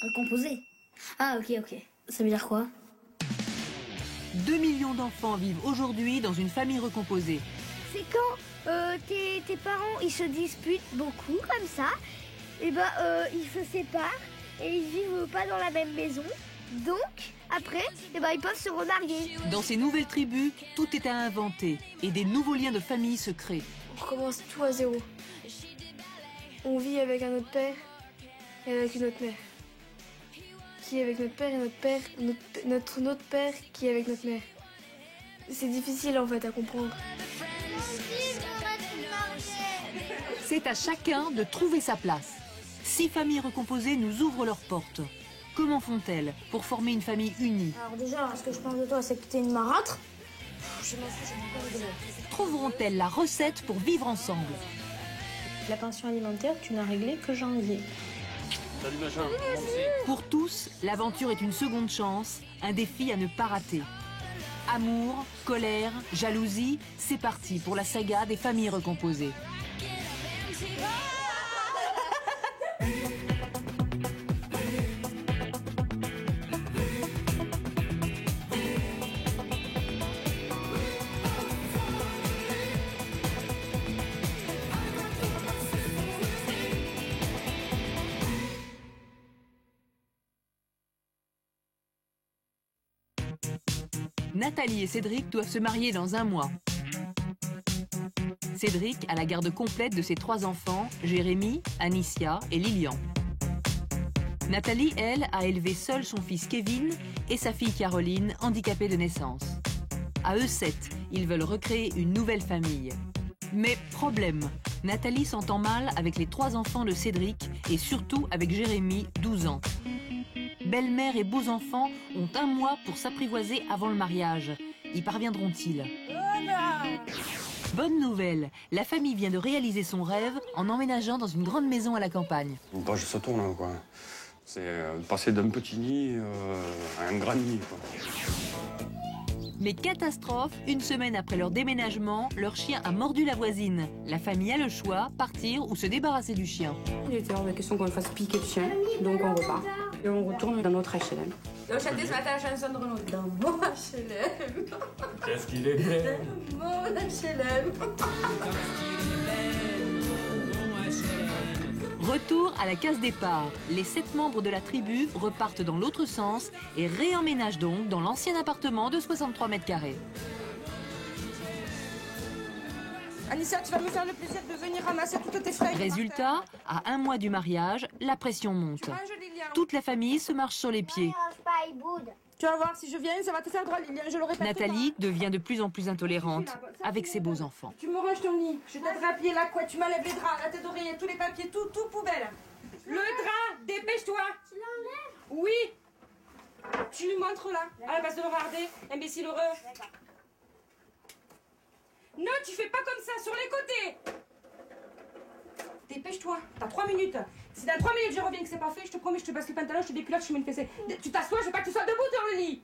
Recomposé. Ah, ok. Ça veut dire quoi? 2 millions d'enfants vivent aujourd'hui dans une famille recomposée. C'est quand tes parents ils se disputent beaucoup comme ça, et ils se séparent et ils vivent pas dans la même maison. Donc après, ils peuvent se remarier. Dans ces nouvelles tribus, tout est à inventer et des nouveaux liens de famille se créent. On recommence tout à zéro. On vit avec un autre père et avec une autre mère. Qui est avec notre père et notre père, notre autre père qui est avec notre mère. C'est difficile en fait à comprendre. C'est à chacun de trouver sa place. 6 familles recomposées nous ouvrent leurs portes. Comment font-elles pour former une famille unie? Alors déjà, ce que je pense de toi, c'est que t'es une marâtre. Je m'en fous, j'ai pas de... Trouveront-elles la recette pour vivre ensemble? La pension alimentaire, tu n'as réglé que janvier. Salut machin. Pour tous, l'aventure est une seconde chance, un défi à ne pas rater. Amour, colère, jalousie, c'est parti pour la saga des familles recomposées. Nathalie et Cédric doivent se marier dans 1 mois. Cédric a la garde complète de ses 3 enfants, Jérémy, Anicia et Lilian. Nathalie, elle, a élevé seule son fils Kevin et sa fille Caroline, handicapée de naissance. À eux 7, ils veulent recréer une nouvelle famille. Mais problème, Nathalie s'entend mal avec les 3 enfants de Cédric et surtout avec Jérémy, 12 ans. Belle-mère et beaux-enfants ont 1 mois pour s'apprivoiser avant le mariage. Y parviendront-ils? Bonne nouvelle, la famille vient de réaliser son rêve en emménageant dans une grande maison à la campagne. Une page se tourne, hein, quoi. C'est passer d'un petit nid à un grand nid, quoi. Mais catastrophe, 1 semaine après leur déménagement, leur chien a mordu la voisine. La famille a le choix, partir ou se débarrasser du chien. Il était hors de question qu'on le fasse piquer le chien, donc on repart. Et on retourne dans notre HLM. J'ai chanté ce matin la chanson de Renaud. Dans mon HLM. Qu'est-ce qu'il est belle. Mon HLM. Retour à la case départ. Les 7 membres de la tribu repartent dans l'autre sens et réemménagent donc dans l'ancien appartement de 63 mètres carrés. Anicia, tu vas me faire le plaisir de venir ramasser toutes tes fringues. Résultat, à 1 mois du mariage, la pression monte. Toute la famille se marche sur les pieds. Tu vas voir, si je viens, ça va te faire drôle, Lilian, je le répète. Nathalie devient de plus en plus intolérante avec ses beaux enfants. Tu me ranges ton lit, je t'aiderai à plier la couette, tu m'enlèves les draps, la tête d'oreiller, tous les papiers, tout poubelle. Le drap, dépêche-toi. Tu l'enlèves? Oui. Tu lui montres là, à la base de le regarder, imbécile heureux. Non, tu fais pas comme ça, sur les côtés. Dépêche-toi, t'as 3 minutes. Si dans 3 minutes je reviens que c'est pas fait, je te promets, je te baisse le pantalon, je te déculotte, je te mets une fessée. Tu t'assois, je veux pas que tu sois debout dans le lit.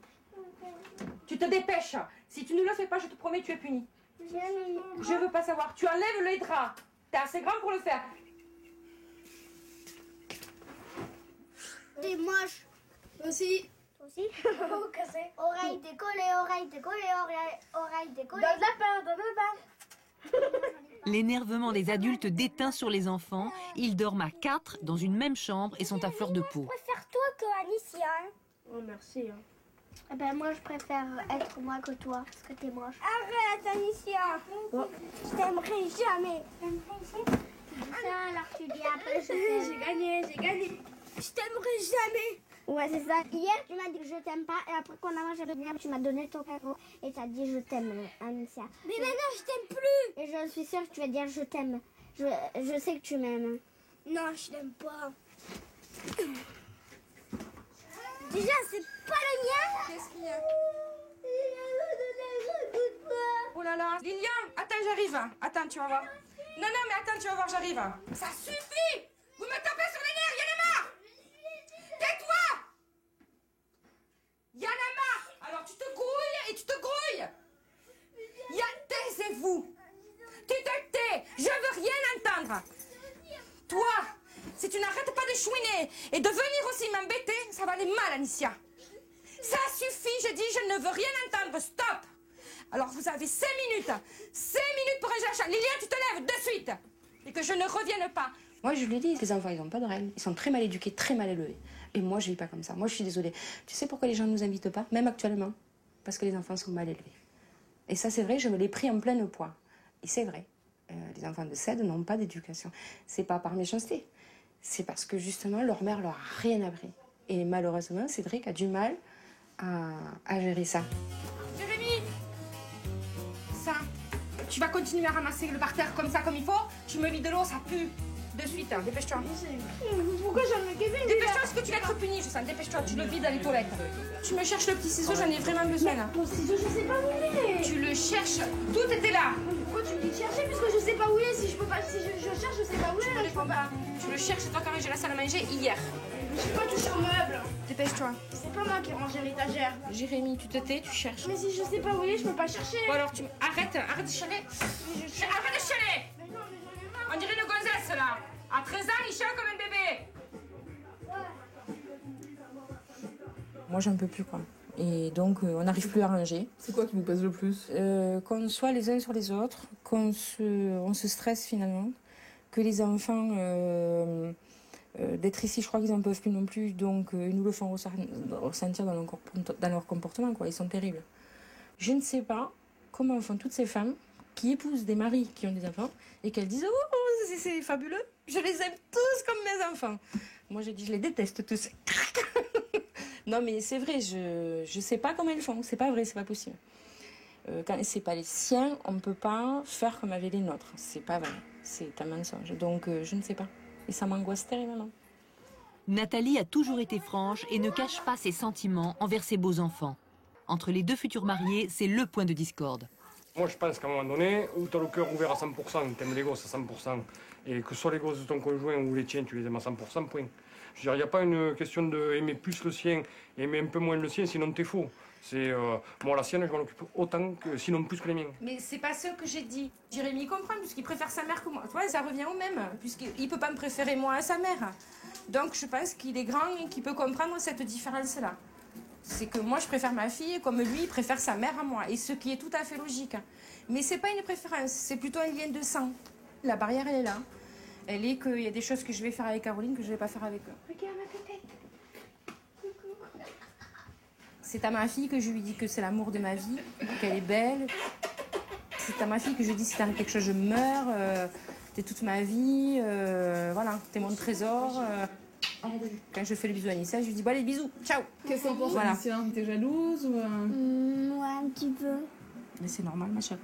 Tu te dépêches. Si tu ne le fais pas, je te promets, tu es puni. Je veux pas savoir. Tu enlèves les draps. T'es assez grand pour le faire. T'es moche. Toi aussi. Toi aussi. Oreille décollée, oreille décollée, oreille décollée. Donne la pain. L'énervement des adultes déteint sur les enfants. Ils dorment à 4 dans une même chambre et sont à fleur de peau. Je préfère toi que Anicia. Oh merci. Eh ben moi je préfère être moi que toi, parce que t'es moche. Arrête Anicia. Je t'aimerai jamais. Ça alors tu dis après J'ai gagné. Je t'aimerai jamais. Ouais c'est ça. Hier tu m'as dit que je t'aime pas et après qu'on a mangé le dîner, tu m'as donné ton cadeau et t'as dit je t'aime Anicia. Mais maintenant je t'aime plus. Et je suis sûre que tu vas dire je t'aime. Je sais que tu m'aimes. Non je t'aime pas. Déjà c'est pas le mien. Qu'est-ce qu'il y a? Oh là là. Lilian, attends, j'arrive. Attends, tu vas voir. Non, mais attends, tu vas voir, j'arrive. Ça suffit. Vous me tapez sur les nerfs, y'en a marre. Tais-toi. Y'en a marre. Alors tu te grouilles et tu te grouilles. Taisez-vous. Tu te tais. Je veux rien entendre. Toi, si tu n'arrêtes pas de chouiner et de venir aussi m'embêter, ça va aller mal, Anicia. Ça suffit, je dis, je ne veux rien entendre, stop. Alors vous avez 5 minutes. 5 minutes pour ranger la chambre. Lilian, tu te lèves de suite. Et que je ne revienne pas. Moi, je lui dis, les enfants, ils n'ont pas de règles. Ils sont très mal éduqués, très mal élevés. Et moi, je ne vis pas comme ça. Moi, je suis désolée. Tu sais pourquoi les gens ne nous invitent pas, même actuellement? Parce que les enfants sont mal élevés. Et ça, c'est vrai, je me l'ai pris en pleine poids. Et c'est vrai. Les enfants de CED n'ont pas d'éducation. C'est pas par méchanceté. C'est parce que, justement, leur mère leur a rien appris. Et malheureusement, Cédric a du mal à gérer ça. Jérémy, ça, tu vas continuer à ramasser le parterre comme ça, comme il faut. Tu me vides de l'eau, ça pue. De suite, hein, dépêche-toi. Pourquoi j'en ai Kevin? Dépêche-toi, est-ce que tu vas être puni, je sens. Dépêche-toi, tu le vides dans les toilettes. Tu me cherches le petit ciseau, j'en ai vraiment besoin là. Ton ciseau, je sais pas où il est. Tu le cherches, tout était là. Pourquoi tu me dis de chercher puisque je sais pas où il est? Si je peux pas, si je cherche, je sais pas où il est. Je ne réponds pas. Tu le cherches, c'est toi qui as rangé la salle à manger hier. J'ai pas touché au meuble. Dépêche-toi. C'est pas moi qui ai rangé l'étagère. Jérémy, tu te tais, tu cherches. Mais si je sais pas où il est, je peux pas chercher. Bon alors, arrête de chialer. Arrête de chialer. Mais non, mais j'en ai marre. On dirait une gonzesse là. À 13 ans, il chiale comme un bébé. Moi, j'en peux plus, quoi. Et donc, on n'arrive plus à ranger. C'est quoi qui vous pèse le plus? Qu'on soit les uns sur les autres, on se stresse finalement, que les enfants, d'être ici, je crois qu'ils n'en peuvent plus non plus, donc ils nous le font ressentir dans leur comportement, quoi. Ils sont terribles. Je ne sais pas comment font toutes ces femmes qui épousent des maris qui ont des enfants et qu'elles disent « Oh, c'est fabuleux, je les aime tous comme mes enfants ». Moi, j'ai dit « Je les déteste tous ». Non, mais c'est vrai, je sais pas comment ils font. C'est pas vrai, c'est pas possible. Quand c'est pas les siens, on ne peut pas faire comme avec les nôtres. C'est pas vrai, c'est un mensonge. Donc, je ne sais pas. Et ça m'angoisse terriblement. Nathalie a toujours été franche et ne cache pas ses sentiments envers ses beaux-enfants. Entre les deux futurs mariés, c'est le point de discorde. Moi, je pense qu'à un moment donné, où tu as le cœur ouvert à 100%, tu aimes les gosses à 100%, et que ce soit les gosses de ton conjoint ou les tiens, tu les aimes à 100%, point. Je veux dire, il n'y a pas une question d'aimer plus le sien, aimer un peu moins le sien, sinon t'es faux. C'est moi, la sienne, je m'en occupe autant, sinon plus que les miens. Mais c'est pas ce que j'ai dit. Jérémy comprend, puisqu'il préfère sa mère que moi. Tu vois, ça revient au même, puisqu'il peut pas me préférer moi à sa mère. Donc je pense qu'il est grand et qu'il peut comprendre cette différence-là. C'est que moi, je préfère ma fille comme lui, il préfère sa mère à moi. Et ce qui est tout à fait logique. Mais c'est pas une préférence, c'est plutôt un lien de sang. La barrière, elle est là. Elle est qu'il y a des choses que je vais faire avec Caroline que je vais pas faire avec eux. Regarde ma pépette. C'est à ma fille que je lui dis que c'est l'amour de ma vie, qu'elle est belle. C'est à ma fille que je dis si t'arrive quelque chose, je meurs. T'es toute ma vie. Voilà, t'es mon trésor. Quand je fais le bisou à Anissa, je lui dis bon allez bisous, ciao. Qu'est-ce qu'on pense, Voilà. Alicia? T'es jalouse ou... Ouais, un petit peu. Mais c'est normal, ma chérie.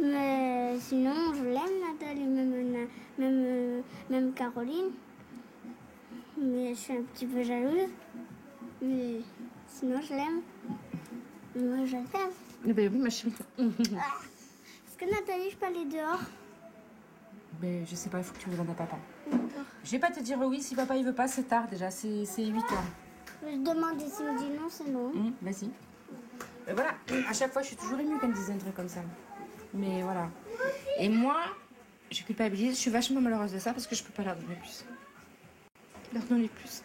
Mais sinon, je l'aime, Nathalie, même Caroline. Mais je suis un petit peu jalouse. Mais sinon, je l'aime. Moi, je l'aime. Eh ben oui, ma chérie. Est-ce que Nathalie, je peux aller dehors? Ben, je sais pas, il faut que tu demandes à papa. D'accord. Je vais pas te dire oui si papa il veut pas, c'est tard déjà, c'est 8 heures. Je demande et s'il me dit non, c'est non. Vas-y. Ben voilà, à chaque fois je suis toujours émue quand ils disent un truc comme ça. Mais voilà. Et moi, je culpabilise, je suis vachement malheureuse de ça parce que je peux pas leur donner plus. Leur donner plus.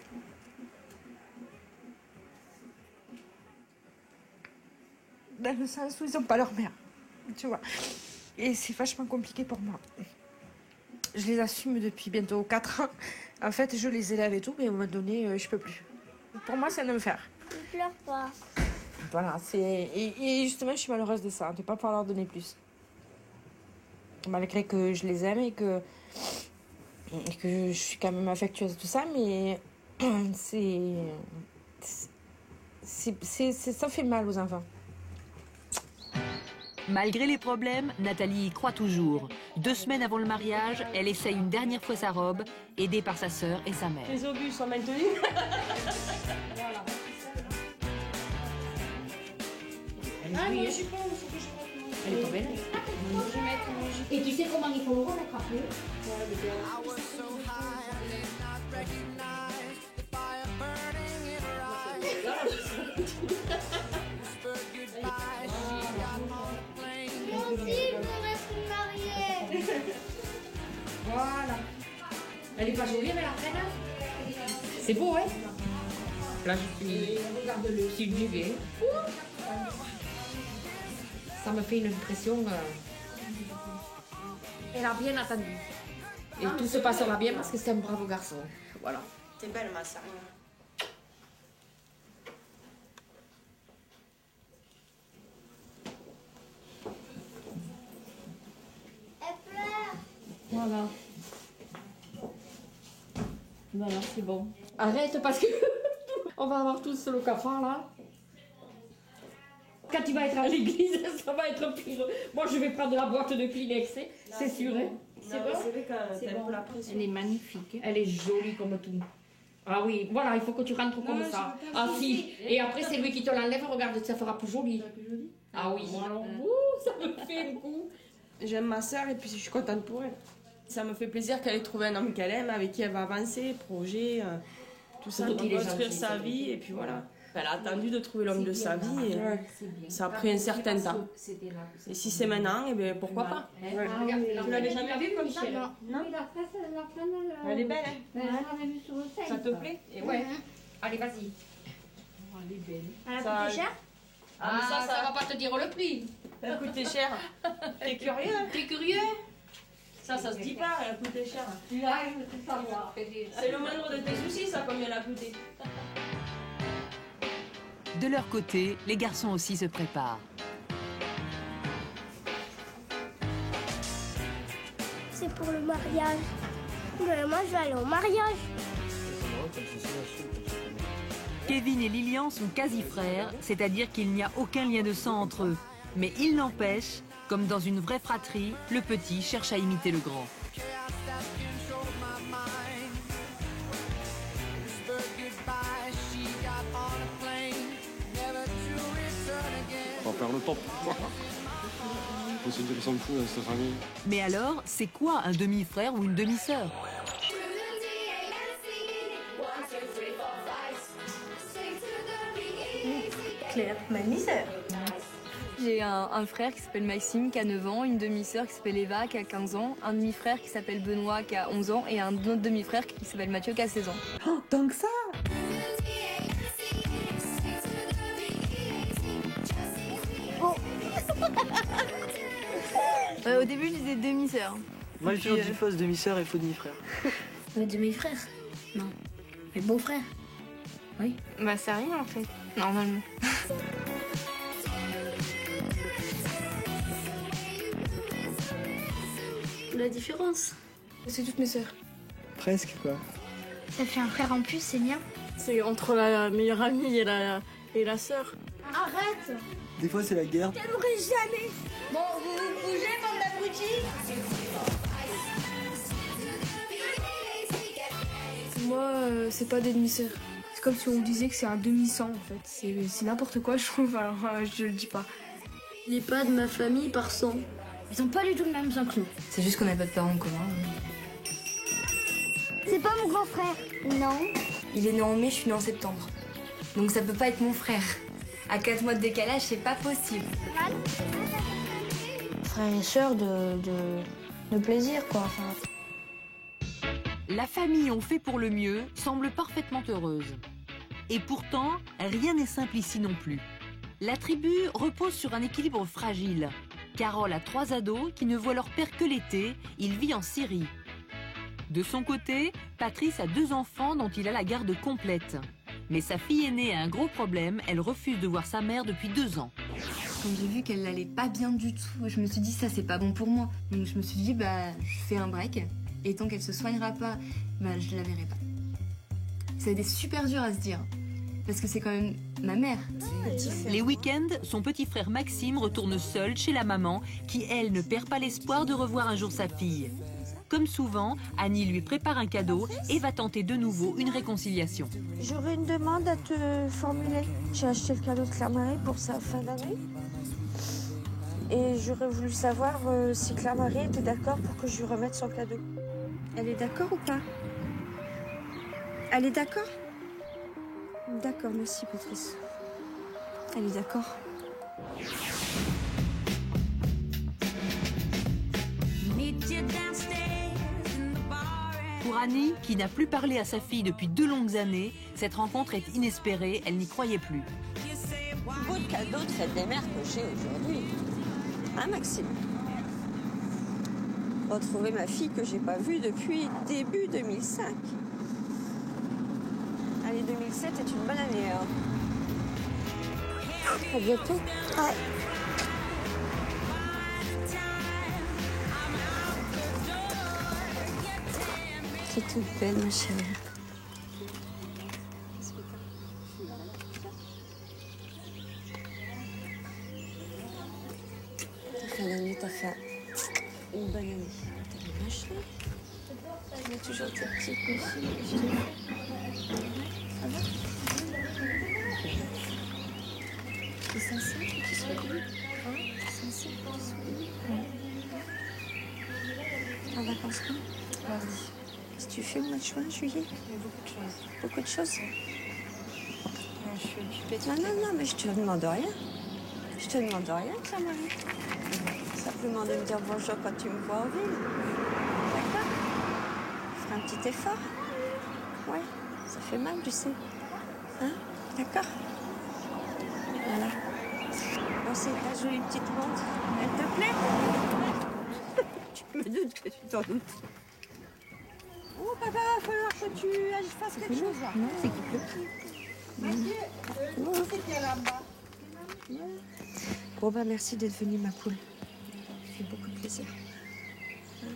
Dans le sens où ils ont pas leur mère, tu vois. Et c'est vachement compliqué pour moi. Je les assume depuis bientôt 4 ans. En fait, je les élève et tout, mais à un moment donné, je peux plus. Pour moi, c'est un enfer. Je pleure pas. Voilà, et justement, je suis malheureuse de ça, de ne pas pouvoir leur donner plus. Malgré que je les aime et que je suis quand même affectueuse de tout ça, mais ça fait mal aux enfants. Malgré les problèmes, Nathalie y croit toujours. 2 semaines avant le mariage, elle essaye une dernière fois sa robe, aidée par sa sœur et sa mère. Les obus sont maintenus. Ah, moi, je suis pas où c'est que je crois. Elle est pas belle. Et tu sais comment il faut le remettre après? Voilà. Elle est pas jolie, mais la reine. C'est beau, ouais. Là, je suis subjuguée. Ça me fait une impression. Elle a bien attendu. Et tout se passera bien parce que c'est un bravo garçon. Voilà. C'est belle, ma sœur. Voilà. Voilà, c'est bon. Arrête parce que on va avoir tous le cafard là. Quand tu vas être à l'église, ça va être pire. Moi, je vais prendre la boîte de Kleenex, c'est sûr. Hein. C'est bon. C'est vrai que t'aimes pour la pression. Elle est magnifique. Elle est jolie comme tout. Ah oui, voilà, il faut que tu rentres comme ça. Ah si. Et après, c'est lui qui te l'enlève. Regarde, ça fera plus joli. Ah oui. Alors, ça me fait un coup. J'aime ma sœur et puis je suis contente pour elle. Ça me fait plaisir qu'elle ait trouvé un homme qu'elle aime, avec qui elle va avancer, projet, tout ça, pour construire sa vie. Et puis voilà. Elle a attendu de trouver l'homme de sa vie et ça a pris un certain temps. Et si c'est maintenant, eh bien, pourquoi pas. Tu l'avais jamais vue comme ça? Non. Elle est belle, hein? Ça te plaît? Ouais. Allez, vas-y. Elle a coûté cher? Ah, ça va pas te dire le prix. Elle a coûté cher. T'es curieux? T'es curieux? Ça se dit pas, elle a coûté cher. Là, je veux savoir. C'est le moindre de tes soucis, ça, combien elle a coûté. De leur côté, les garçons aussi se préparent. C'est pour le mariage. Mais moi, je vais aller au mariage. Kevin et Lilian sont quasi-frères, c'est-à-dire qu'il n'y a aucun lien de sang entre eux. Mais il n'empêche, comme dans une vraie fratrie, le petit cherche à imiter le grand. On va faire le top. Faut se dire qu'ils sont fous dans cette famille. Mais alors, c'est quoi un demi-frère ou une demi-sœur? Claire, ma demi-sœur. J'ai un frère qui s'appelle Maxime qui a 9 ans, une demi-sœur qui s'appelle Eva qui a 15 ans, un demi-frère qui s'appelle Benoît qui a 11 ans et un autre demi-frère qui s'appelle Mathieu qui a 16 ans. Oh, tant que ça! Au début, je disais demi-sœur. Moi, je dis fausse demi-sœur et faux demi-frère. Mais demi-frère? Non. Mais beau-frère? Oui. Bah, c'est rien en fait, normalement. La différence? C'est toutes mes sœurs. Presque, quoi. Ça fait un frère en plus, c'est bien. C'est entre la meilleure amie et la sœur. Arrête! Des fois, c'est la guerre. T'aimerais jamais! Bon, vous bougez, bande d'abrutis? Moi, c'est pas des demi-sœurs. C'est comme si on disait que c'est un demi-sang en fait. C'est n'importe quoi, je trouve, alors je le dis pas. Il est pas de ma famille par sang. Ils ont pas du tout le même sang que nous. C'est juste qu'on n'a pas de parents en commun. C'est pas mon grand frère. Non. Il est né en mai, je suis née en septembre. Donc ça peut pas être mon frère. À 4 mois de décalage, c'est pas possible. Frère et sœur de plaisir, quoi. Enfin... La famille On fait pour le mieux semble parfaitement heureuse. Et pourtant, rien n'est simple ici non plus. La tribu repose sur un équilibre fragile. Carole a 3 ados qui ne voient leur père que l'été, il vit en Syrie. De son côté, Patrice a 2 enfants dont il a la garde complète. Mais sa fille aînée a un gros problème, elle refuse de voir sa mère depuis 2 ans. Quand j'ai vu qu'elle n'allait pas bien du tout, je me suis dit ça c'est pas bon pour moi. Donc je me suis dit bah je fais un break et tant qu'elle se soignera pas, bah je la verrai pas. Ça a été super dur à se dire parce que c'est quand même ma mère. Les week-ends, son petit frère Maxime retourne seul chez la maman qui elle ne perd pas l'espoir de revoir un jour sa fille. Comme souvent, Annie lui prépare un cadeau et va tenter de nouveau une réconciliation. J'aurais une demande à te formuler. J'ai acheté le cadeau de Claire Marie pour sa fin d'année. Et j'aurais voulu savoir si Claire Marie était d'accord pour que je lui remette son cadeau. Elle est d'accord ou pas? Elle est d'accord? D'accord, merci Patrice. Elle est d'accord. Pour Annie, qui n'a plus parlé à sa fille depuis 2 longues années, cette rencontre est inespérée, elle n'y croyait plus. Beau cadeau de fête des mères que j'ai aujourd'hui. Hein, Maxime? Retrouver ma fille que j'ai pas vue depuis début 2005. Allez, 2007 est une bonne année. Hein. À bientôt. Ouais. C'est toute belle, ma chérie. Fin d'année, t'as fait une bonne année. T'as bien mâché. Tu mets toujours tes petites coussines que je t'ai fait. Ça va? T'es sincère que tu sois venue? Hein? T'es sincère que tu sois venue? Ouais. En vacances quand? Mardi. Qu'est-ce que tu fais au mois de juin, juillet? Il y a beaucoup de choses. Beaucoup de choses? Non, je suis occupée. Non, mais je te demande rien. Je te demande rien, Claire-Marie. Simplement de me dire bonjour quand tu me vois en ville. D'accord? Faire un petit effort. Ouais, ça fait mal, tu sais. Hein? D'accord? Voilà. Bon, c'est ta jolie petite montre. Elle te plaît? Tu me doutes que tu t'en doutes. Oh, papa, il va falloir que tu fasses quelque chose là. Non, c'est qui pleut. Non, c'est qui est là-bas. Bon, bah, merci d'être venue, ma poule. Ça fait beaucoup de plaisir. Hein?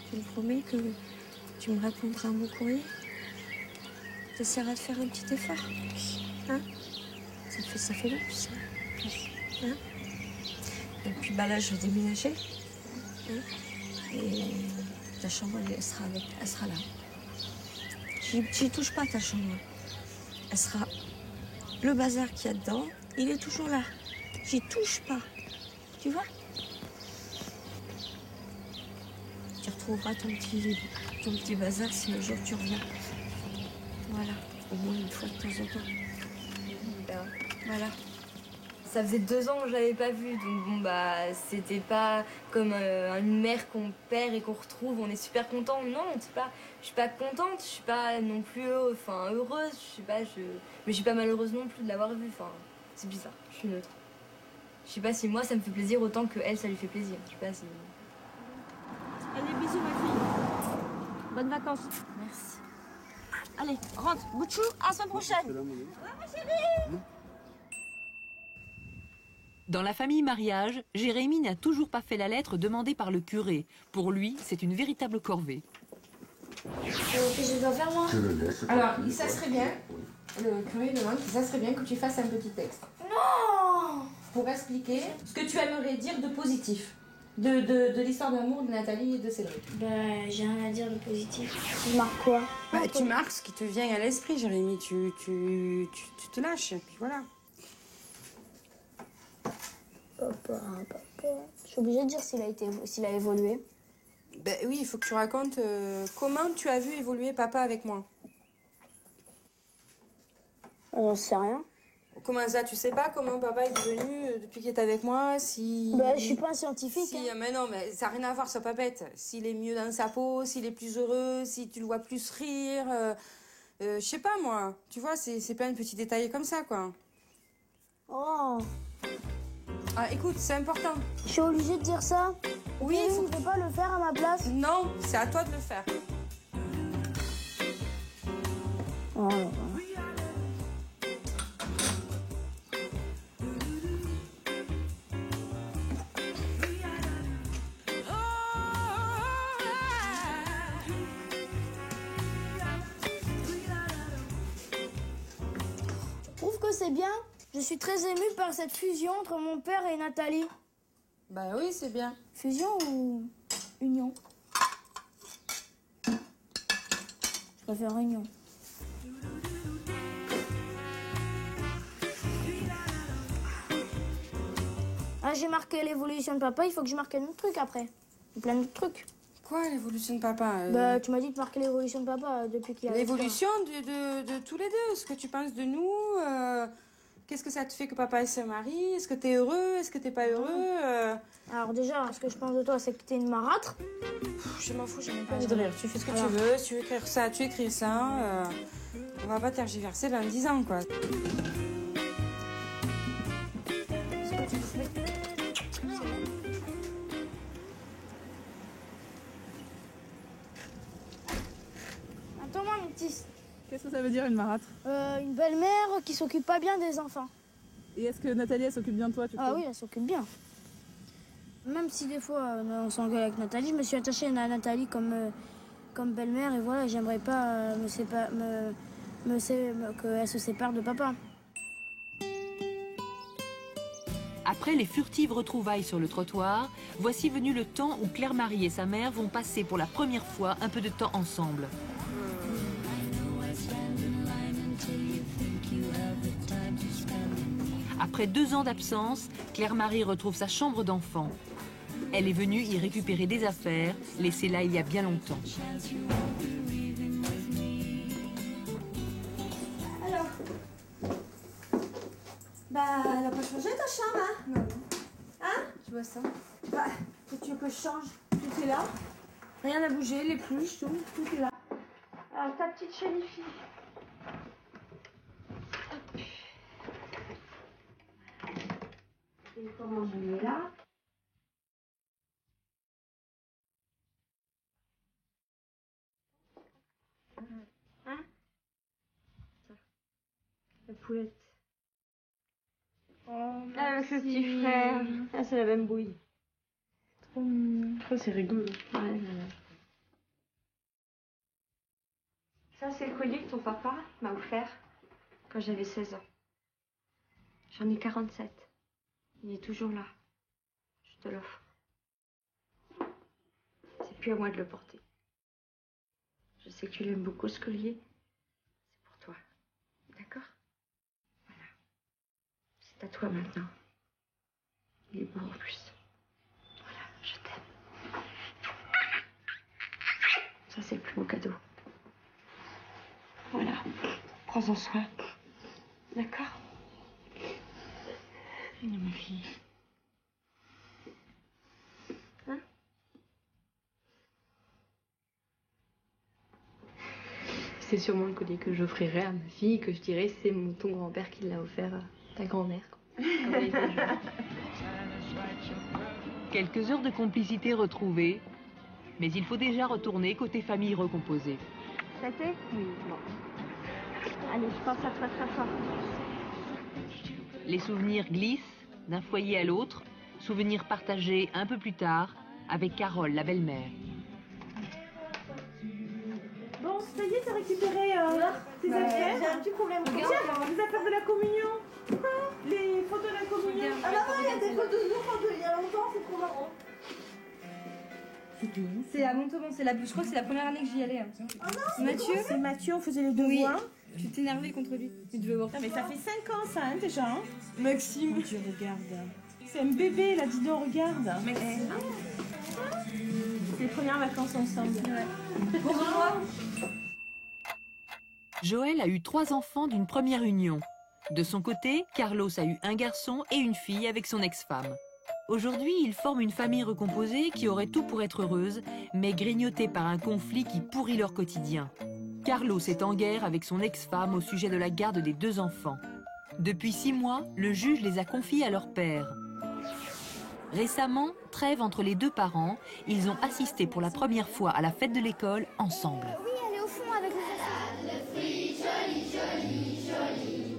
Tu me promets que tu me répondras à mon courrier? Tu essaieras de faire un petit effort. Hein? Ça fait long, tu sais. Hein? Et puis, bah là, je vais déménager. Hein? Et ta chambre, elle sera là. J'y touche pas, ta chambre. Elle sera... Le bazar qu'il y a dedans, il est toujours là. J'y touche pas. Tu vois? Tu retrouveras ton petit bazar si un jour tu reviens. Voilà. Au moins une fois de temps en temps. Voilà. Ça faisait 2 ans que je l'avais pas vue, donc bon bah c'était pas comme une mère qu'on perd et qu'on retrouve, on est super content. Non, je suis pas contente, je suis pas non plus heureuse, mais je suis pas malheureuse non plus de l'avoir vue. Enfin, c'est bizarre, je suis neutre. Je sais pas si moi ça me fait plaisir autant que elle ça lui fait plaisir. Je sais pas si. Allez, bisous ma fille. Bonnes vacances. Merci. Allez, rentre. Bouchou, à la semaine prochaine. Ouais, ma chérie. Dans la famille mariage, Jérémy n'a toujours pas fait la lettre demandée par le curé. Pour lui, c'est une véritable corvée. Je dois faire moi. Alors, ça serait bien, le curé demande que ça serait bien que tu fasses un petit texte. Non! Pour expliquer ce que tu aimerais dire de positif. De l'histoire d'amour de Nathalie et de Cédric. Bah, j'ai rien à dire de positif. Tu marques quoi? Bah, tu marques ce qui te vient à l'esprit, Jérémy. Tu te lâches, et puis voilà. Papa. Je suis obligée de dire s'il a évolué. Ben oui, il faut que tu racontes comment tu as vu évoluer papa avec moi. J'en sais rien. Comment ça, tu sais pas comment papa est devenu depuis qu'il est avec moi, si... Bah, je suis pas un scientifique. Si, mais non, mais ça n'a rien à voir, sois pas bête. S'il est mieux dans sa peau, s'il est plus heureux, si tu le vois plus rire... je sais pas, moi. Tu vois, c'est plein de petits détails comme ça, quoi. Oh. Ah, écoute, c'est important. Je suis obligée de dire ça? Oui, il faut... ne peut pas le faire à ma place? Non, c'est à toi de le faire. Oh. Je trouve que c'est bien. Je suis très émue par cette fusion entre mon père et Nathalie. Bah oui, c'est bien. Fusion ou union? Je préfère union. Ah, j'ai marqué l'évolution de papa, il faut que je marque un autre truc après. Plein d'autres trucs. Quoi, l'évolution de papa Bah, tu m'as dit de marquer l'évolution de papa depuis qu'il a... L'évolution de tous les deux, ce que tu penses de nous, Qu'est-ce que ça te fait que papa se marie? Est-ce que t'es heureux? Est-ce que t'es pas heureux? Alors déjà, ce que je pense de toi, c'est que t'es une marâtre. Je m'en fous, j'ai même pas envie de rire. Tu fais ce que tu veux, si tu veux écrire ça, tu écris ça. On va pas tergiverser dans 10 ans, quoi. Attends-moi, mon petit. Qu'est-ce que ça veut dire une marâtre? Une belle-mère qui s'occupe pas bien des enfants. Et est-ce que Nathalie, elle s'occupe bien de toi, tu Ah oui, elle s'occupe bien. Même si des fois on s'engueule avec Nathalie, je me suis attachée à Nathalie comme belle-mère et voilà, j'aimerais pas qu'elle se sépare de papa. Après les furtives retrouvailles sur le trottoir, voici venu le temps où Claire-Marie et sa mère vont passer pour la première fois un peu de temps ensemble. Après 2 ans d'absence, Claire-Marie retrouve sa chambre d'enfant. Elle est venue y récupérer des affaires, laissées là il y a bien longtemps. Alors, elle a pas changé ta chambre, hein? Non. Hein? Tu vois ça? Bah, que tu veux que je change? Tout est là. Rien n'a bougé, les peluches, tout est là. Alors, ta petite chérie fille. Et comment je mets là? Hein? Ça. La poulette. Oh, Ah, ce petit frère. Ah, c'est la même bouille. Trop mignon. Ça, c'est rigolo. Ouais. Ça, c'est le collier que ton papa m'a offert quand j'avais 16 ans. J'en ai 47. Il est toujours là. Je te l'offre. C'est plus à moi de le porter. Je sais que tu l'aimes beaucoup, ce collier. C'est pour toi. D'accord? Voilà. C'est à toi maintenant. Il est beau en plus. Voilà, je t'aime. Ça, c'est le plus beau cadeau. Voilà. Prends-en soin. D'accord? Non, ma fille. Hein? C'est sûrement le collier que j'offrirais à ma fille, que je dirais c'est ton grand-père qui l'a offert à ta grand-mère. Quelques heures de complicité retrouvées, mais il faut déjà retourner côté famille recomposée. Ça a été? Oui. Bon. Allez, je pense à toi très fort. Les souvenirs glissent d'un foyer à l'autre, souvenirs partagés un peu plus tard avec Carole, la belle-mère. Bon, ça y est, t'as récupéré tes affaires. J'ai un petit problème. Tiens, les affaires de la communion. Les photos de la communion. Ah maman, il y a des photos de nous il y a longtemps, c'est trop marrant. C'est à Montauban, je crois que c'est la première année que j'y allais. Hein. Oh non, Mathieu, c'est Mathieu, on faisait les devoirs. Tu t'es énervé contre lui. Tu devais voir. Mais ça fait 5 ans ça, hein, déjà. Hein. Maxime. Oh, Dieu, regarde. C'est un bébé là, dis donc, regarde. Maxime. C'est les premières vacances ensemble. Ouais. Bonjour. Joël a eu 3 enfants d'une première union. De son côté, Carlos a eu un garçon et une fille avec son ex-femme. Aujourd'hui, ils forment une famille recomposée qui aurait tout pour être heureuse, mais grignotée par un conflit qui pourrit leur quotidien. Carlos est en guerre avec son ex-femme au sujet de la garde des 2 enfants. Depuis 6 mois, le juge les a confiés à leur père. Récemment, trêve entre les 2 parents, ils ont assisté pour la première fois à la fête de l'école ensemble. Oui, elle est au fond avec les enfants. Le fruit, joli, joli, joli.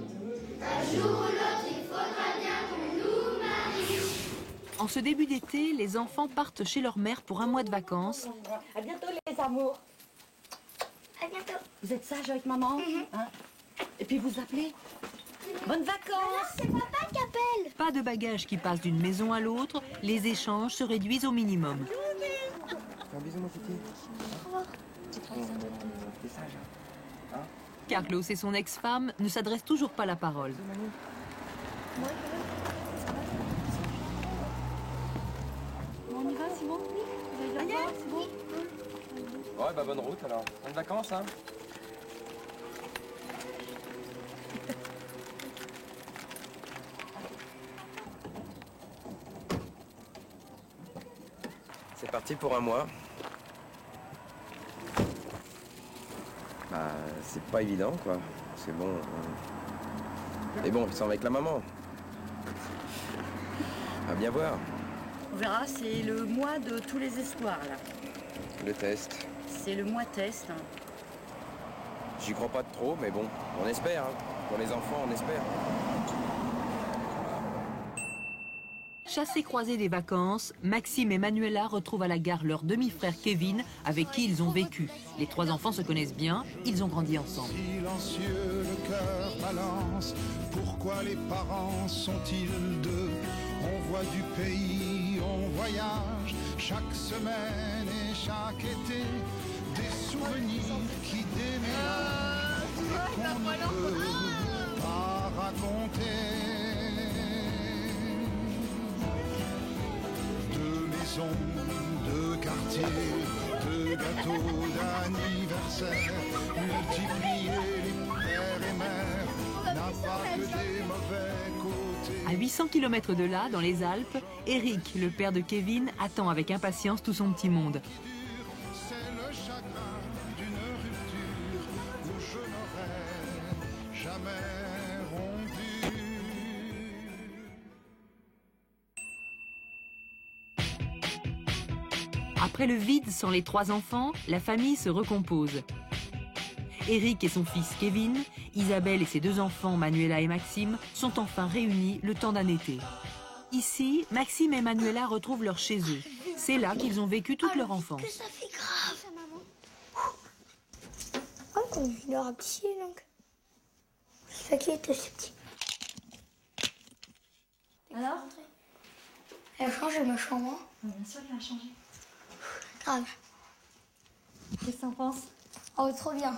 Un jour ou l'autre, il faudra bien qu'on nous marie. En ce début d'été, les enfants partent chez leur mère pour un mois de vacances. À bientôt les amours. À bientôt. Vous êtes sages avec maman, hein? Et puis vous appelez. Bonnes vacances. C'est papa qui appelle. Pas de bagages qui passent d'une maison à l'autre, les échanges se réduisent au minimum. Un bisou, mon petit. T'es sage, hein? Carlos et son ex-femme ne s'adressent toujours pas la parole. On y va, c'est bon? Vous allez voir, c'est bon? Ouais, bah bonne route alors. Bonnes vacances, hein? parti pour un mois. Bah, c'est pas évident, quoi. C'est bon. Mais bon, ils sont avec la maman. On va bien voir. On verra, c'est le mois de tous les espoirs, là. Le test. C'est le mois test. Hein. J'y crois pas trop, mais bon, on espère. Hein. Pour les enfants, on espère. Chassés-croisés des vacances, Maxime et Manuela retrouvent à la gare leur demi-frère Kevin, avec qui ils ont vécu. Les 3 enfants se connaissent bien, ils ont grandi ensemble. Silencieux, le cœur balance. Pourquoi les parents sont-ils deux? On voit du pays, on voyage chaque semaine et chaque été. Des souvenirs qui déménagent et qu'on ne peut pas raconter. De quartier, de gâteaux d'anniversaire, multiplier les pères et mères, n'a pas que des mauvais côtés. À 800 km de là, dans les Alpes, Eric, le père de Kevin, attend avec impatience tout son petit monde. C'est le chagrin d'une rupture où je n'aurais jamais rompu. Après le vide sans les 3 enfants, la famille se recompose. Eric et son fils Kevin, Isabelle et ses 2 enfants Manuela et Maxime sont enfin réunis le temps d'un été. Ici, Maxime et Manuela retrouvent leur chez eux. C'est là qu'ils ont vécu toute leur enfance. Ça fait grave. Oh, il aura petit donc. Je sais qu'il était si petit. Alors elle a changé ma chambre. Bien sûr qu'elle a changé. Grave. Qu'est-ce que t'en penses? Oh, trop bien.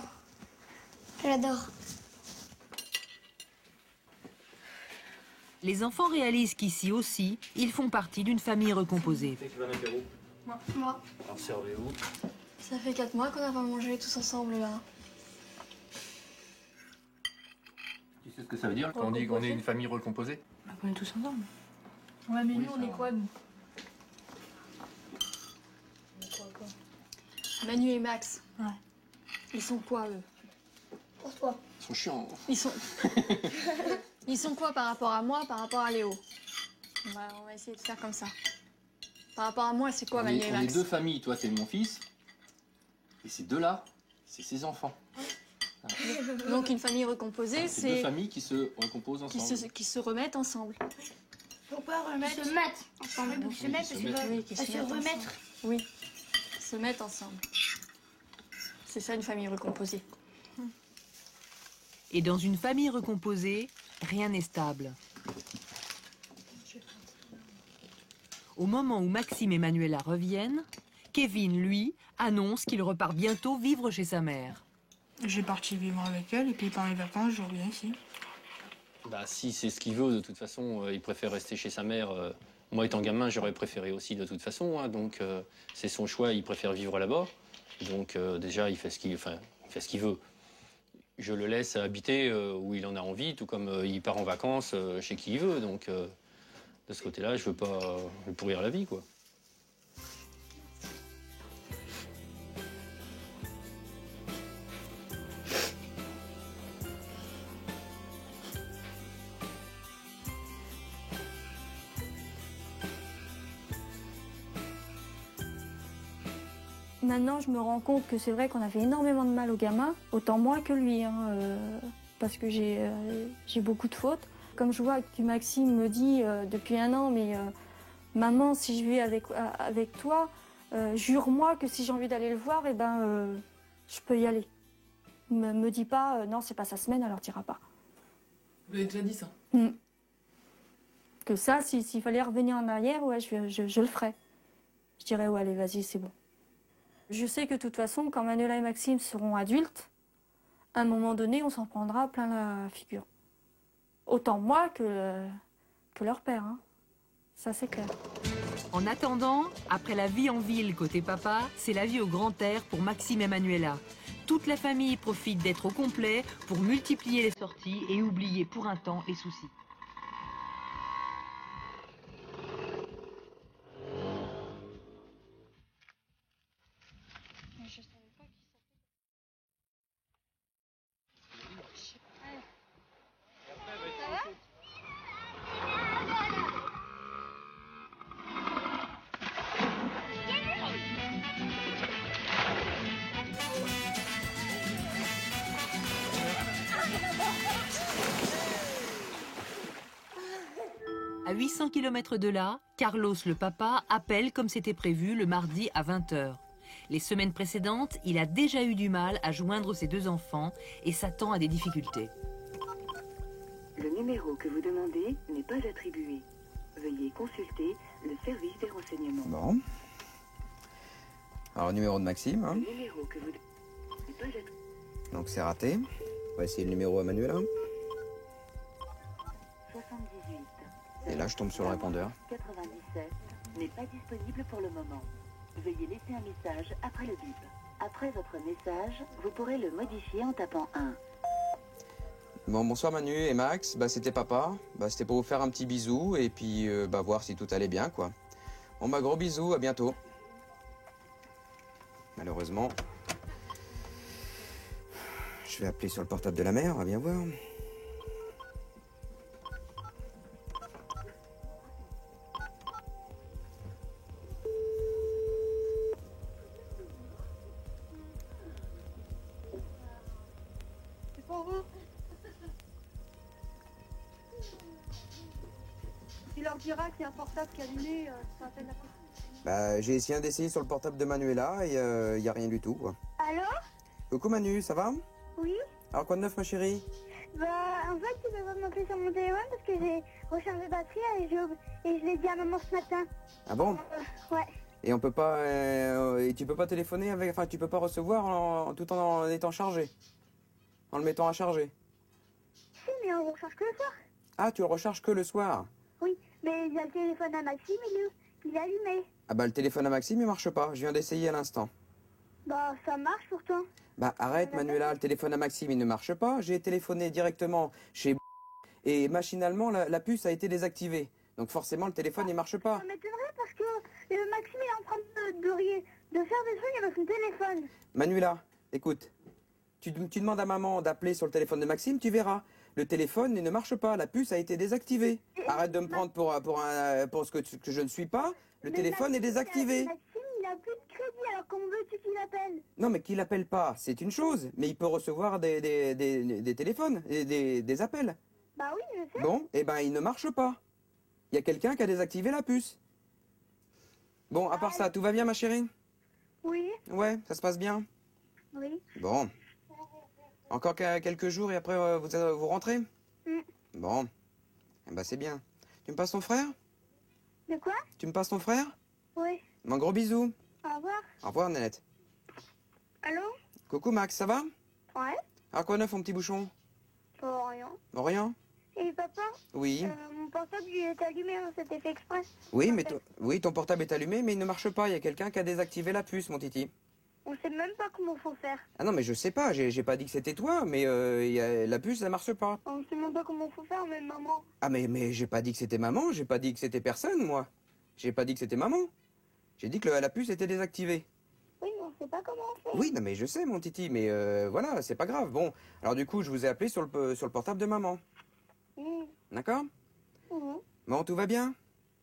J'adore. Les enfants réalisent qu'ici aussi, ils font partie d'une famille recomposée. Qui va l'apéro? Moi. Alors servez-vous. Ça fait 4 mois qu'on n'a pas mangé tous ensemble, là. Tu sais ce que ça veut dire quand on dit qu'on est une famille recomposée? Bah, on est tous ensemble. Ouais, mais Oui, nous, on ça est va. quoi, nous? Manu et Max. Ouais. Ils sont quoi, eux? Pour toi. Ils sont chiants. Ils sont... Ils sont quoi par rapport à moi, par rapport à Léo? On va essayer de faire comme ça. Par rapport à moi, c'est quoi, Manu et On est Max? 2 familles. Toi, c'est mon fils. Et ces 2-là, c'est ses enfants. Donc une famille recomposée, C'est 2 familles qui se recomposent ensemble. qui se remettent ensemble. Pourquoi remettre? Se mettre ensemble. Oui, Se mettre, se parce mettre. que Oui, qui se se mettent remettre. ensemble. Oui, se mettre ensemble. C'est ça une famille recomposée. Et dans une famille recomposée, rien n'est stable. Au moment où Maxime et Manuela reviennent, Kevin, lui, annonce qu'il repart bientôt vivre chez sa mère. J'ai parti vivre avec elle et puis pendant les vacances, je reviens ici. Bah, si c'est ce qu'il veut, de toute façon, il préfère rester chez sa mère. Moi, étant gamin, j'aurais préféré aussi, de toute façon. Hein, donc, c'est son choix, il préfère vivre là-bas. Donc, déjà, il fait ce qu'il veut. Je le laisse habiter où il en a envie, tout comme il part en vacances chez qui il veut. Donc, de ce côté-là, je veux pas lui pourrir la vie, quoi. Maintenant, je me rends compte que c'est vrai qu'on a fait énormément de mal au gamin, autant moi que lui, hein, parce que j'ai beaucoup de fautes. Comme je vois que Maxime me dit depuis 1 an, mais maman, si je vais avec toi, jure-moi que si j'ai envie d'aller le voir, eh ben, je peux y aller. Me dis pas, non, c'est pas sa semaine, alors t'iras pas. Vous avez déjà dit ça? Que ça, s'il fallait revenir en arrière, ouais, je le ferais. Je dirais, ouais, allez, vas-y, c'est bon. Je sais que de toute façon, quand Manuela et Maxime seront adultes, à un moment donné, on s'en prendra plein la figure. Autant moi que leur père. Hein. Ça, c'est clair. En attendant, après la vie en ville côté papa, c'est la vie au grand air pour Maxime et Manuela. Toute la famille profite d'être au complet pour multiplier les sorties et oublier pour un temps les soucis. À 800 km de là, Carlos, le papa, appelle comme c'était prévu le mardi à 20 h. Les semaines précédentes, il a déjà eu du mal à joindre ses 2 enfants et s'attend à des difficultés. Le numéro que vous demandez n'est pas attribué. Veuillez consulter le service des renseignements. Bon. Alors, numéro de Maxime. Hein. Le numéro que vous demandez n'est pas attribué. Donc, c'est raté. On va essayer le numéro à Manuela. 78. Et là, je tombe sur le répondeur. 97 n'est pas disponible pour le moment. Veuillez laisser un message après le bip. Après votre message, vous pourrez le modifier en tapant 1. Bon, bonsoir Manu et Max. Bah, c'était papa. Bah, c'était pour vous faire un petit bisou et puis bah, voir si tout allait bien, quoi. Bon, bah, gros bisous, à bientôt. Malheureusement, je vais appeler sur le portable de la mère, on va bien voir. C'est pour vous. Tu leur diras qu'il y a un portable qui est allumé, ça peine la peine. Bah, j'ai essayé d'essayer sur le portable de Manuela et il n'y a rien du tout, quoi. Allô? Coucou Manu, ça va? Oui? Alors quoi de neuf ma chérie? Bah, en fait, tu peux m'appeler sur mon téléphone parce que j'ai rechargé la batterie et je l'ai dit à maman ce matin. Ah bon? Ouais. Et on peut pas, et tu peux pas téléphoner avec, enfin tu peux pas recevoir tout en étant chargé, en le mettant à charger. Si, mais on recharge que le soir. Ah, tu le recharges que le soir? Oui, mais il y a le téléphone à Maxime, il est allumé. Ah bah le téléphone à Maxime il marche pas, je viens d'essayer à l'instant. Bah, ça marche pourtant. Bah arrête Manuela, le téléphone à Maxime il ne marche pas, j'ai téléphoné directement chez et machinalement la puce a été désactivée. Donc forcément le téléphone il marche pas. Ça m'étonnerait parce que Maxime il est en train de faire des trucs avec son téléphone. Manuela, écoute, tu demandes à maman d'appeler sur le téléphone de Maxime, tu verras. Le téléphone il ne marche pas, la puce a été désactivée. Arrête de me prendre pour ce que je ne suis pas, le téléphone est désactivé. Maxime il a plus de crédit, alors comment veux-tu qu'il appelle? Non mais qu'il appelle pas, c'est une chose, mais il peut recevoir des téléphones, des appels. Bah oui, je sais. Bon, eh ben il ne marche pas. Il y a quelqu'un qui a désactivé la puce. Bon, à part ça, tout va bien ma chérie? Oui. Ouais, ça se passe bien? Oui. Bon. Encore quelques jours et après vous rentrez? Bon. Eh ben c'est bien. Tu me passes ton frère? De quoi? Tu me passes ton frère? Oui. Un gros bisou. Au revoir. Au revoir Nanette. Allô? Coucou Max, ça va? Ouais. Alors quoi neuf mon petit bouchon? Pour rien. Bon, rien? Et papa? Oui. Mon portable il est allumé, hein, c'était fait exprès. Oui, mais oui, ton portable est allumé, mais il ne marche pas. Il y a quelqu'un qui a désactivé la puce, mon titi. On sait même pas comment faut faire. Ah non, mais je sais pas. J'ai pas dit que c'était toi, mais la puce, ça marche pas. On sait même pas comment faut faire, même maman. Ah mais j'ai pas dit que c'était maman. J'ai pas dit que c'était personne, moi. J'ai pas dit que c'était maman. J'ai dit que la puce était désactivée. Oui, mais on sait pas comment on fait. Oui, non, mais je sais, mon titi, mais voilà, c'est pas grave. Bon, alors du coup, je vous ai appelé sur le portable de maman. D'accord? Bon, tout va bien?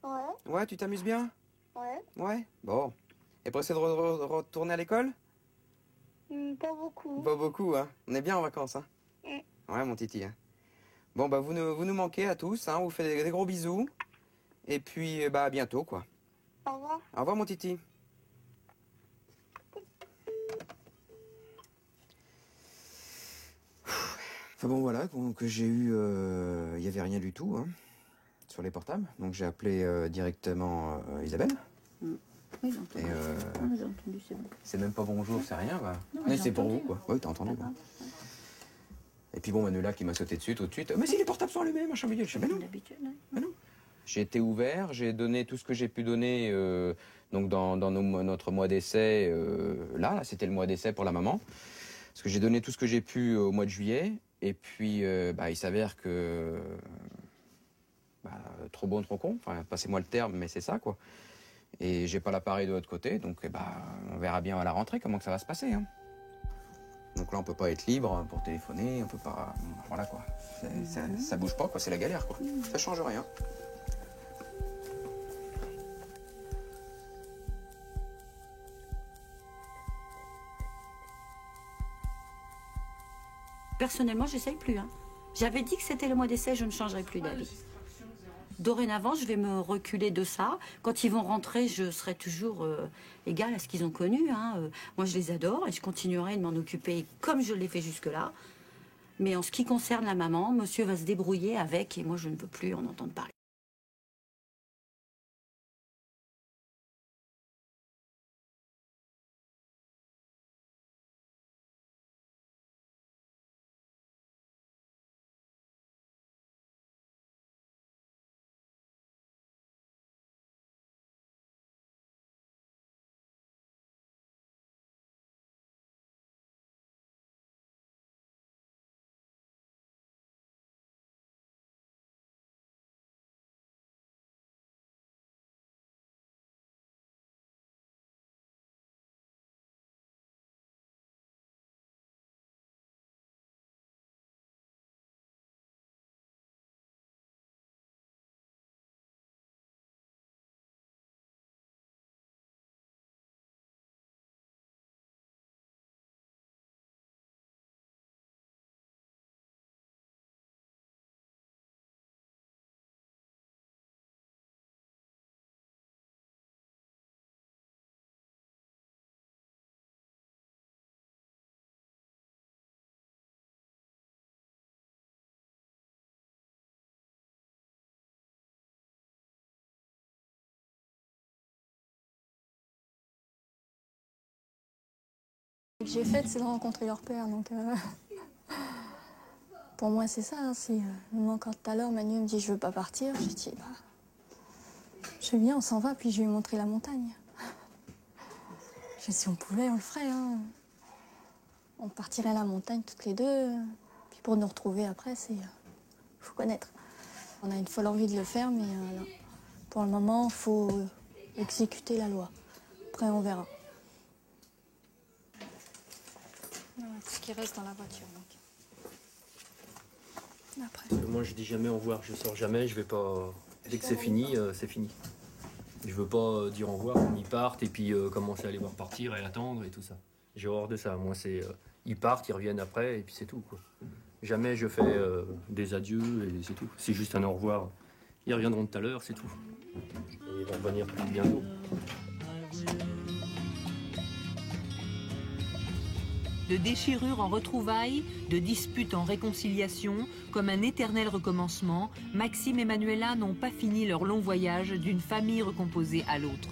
Ouais. Ouais, tu t'amuses bien? Ouais. Ouais. Bon. Et pressé de retourner à l'école? Pas beaucoup. Pas beaucoup, hein. On est bien en vacances, hein. Ouais, mon titi. Hein. Bon, bah, vous nous manquez à tous, hein. On vous fait des gros bisous. Et puis, bah, à bientôt, quoi. Au revoir. Au revoir, mon titi. Enfin bon, voilà, que j'ai eu... Il n'y avait rien du tout, hein, sur les portables. Donc, j'ai appelé directement Isabelle. Oui, j'ai entendu. J'ai entendu, c'est bon. C'est même pas bonjour, c'est rien, bah. Non, Mais j'ai c'est pour entendu, vous, quoi. Oui, t'as entendu, quoi. Et puis bon, Manuela qui m'a sauté dessus tout de suite. Mais si les portables sont allumés, machin, bidule. Je fais, mais non. Mais non. J'ai été ouvert, j'ai donné tout ce que j'ai pu donner donc dans notre mois d'essai. Là, c'était le mois d'essai pour la maman. Parce que j'ai donné tout ce que j'ai pu au mois de juillet. Et puis, bah, il s'avère que... Bah, trop bon, trop con. Enfin, passez-moi le terme, mais c'est ça, quoi. Et j'ai pas l'appareil de l'autre côté. Donc, bah, on verra bien à la rentrée comment que ça va se passer. Hein. Donc là, on peut pas être libre pour téléphoner. On peut pas... Voilà, quoi. Ça bouge pas, quoi. C'est la galère, quoi. Ça change rien. Personnellement, j'essaye plus. Hein. J'avais dit que c'était le mois d'essai, je ne changerai plus d'avis. Dorénavant, je vais me reculer de ça. Quand ils vont rentrer, je serai toujours égale à ce qu'ils ont connu. Hein. Moi, je les adore et je continuerai de m'en occuper comme je l'ai fait jusque-là. Mais en ce qui concerne la maman, monsieur va se débrouiller avec et moi, je ne peux plus en entendre parler. Ce que j'ai fait, c'est de rencontrer leur père. Donc, pour moi, c'est ça. Hein, même encore tout à l'heure, Manu me dit je veux pas partir. J'ai dit je viens, on s'en va, puis je vais lui montrer la montagne. Si on pouvait, on le ferait. Hein. On partirait à la montagne toutes les deux. Puis pour nous retrouver après, faut connaître. On a une folle envie de le faire, mais pour le moment, il faut exécuter la loi. Après, on verra. Tout ce qui reste dans la voiture. Donc. Après. Moi, je dis jamais au revoir, je sors jamais, je vais pas. Dès que c'est fini, c'est fini. Je veux pas dire au revoir, ils partent et puis commencer à les voir partir et attendre et tout ça. J'ai horreur de ça. Moi, c'est ils partent, ils reviennent après et puis c'est tout, quoi. Jamais je fais des adieux et c'est tout. C'est juste un au revoir. Ils reviendront tout à l'heure, c'est tout. Et ils vont revenir plus bientôt. De déchirures en retrouvailles, de disputes en réconciliation, comme un éternel recommencement, Maxime et Manuela n'ont pas fini leur long voyage d'une famille recomposée à l'autre.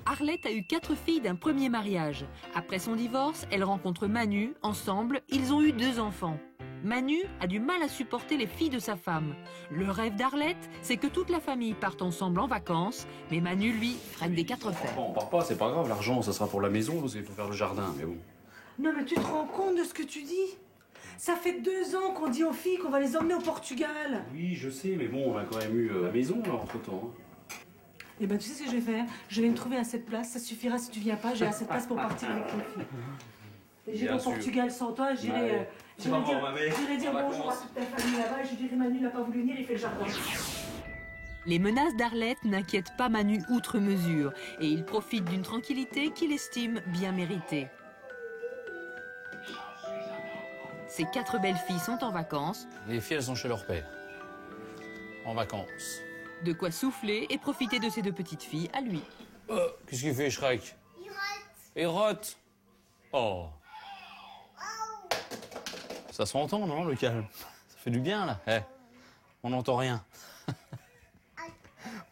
Arlette a eu 4 filles d'un premier mariage. Après son divorce, elle rencontre Manu. Ensemble, ils ont eu 2 enfants. Manu a du mal à supporter les filles de sa femme. Le rêve d'Arlette, c'est que toute la famille parte ensemble en vacances, mais Manu, lui, freine des 4 fers. Bon, on part pas, c'est pas grave, l'argent, ça sera pour la maison, parce qu'il faut faire le jardin, mais bon. Non, mais tu te rends compte de ce que tu dis? Ça fait 2 ans qu'on dit aux filles qu'on va les emmener au Portugal. Oui, je sais, mais bon, on a quand même eu la maison, là, entre-temps. Eh ben, tu sais ce que je vais faire? Je vais me trouver à cette place, ça suffira si tu viens pas, j'ai assez de place pour partir avec les filles. J'irai au Portugal sans toi, j'irai dire bonjour à toute ta famille là-bas et je dirai Manu n'a pas voulu venir, il fait le jardin. Les menaces d'Arlette n'inquiètent pas Manu outre mesure et il profite d'une tranquillité qu'il estime bien méritée. Ses 4 belles filles sont en vacances. Les filles, elles sont chez leur père, en vacances. De quoi souffler et profiter de ses 2 petites filles à lui. Qu'est-ce qu'il fait, Shrek? Il rote. Oh. Ça s'entend, non, le calme? Ça fait du bien, là. Eh, on n'entend rien.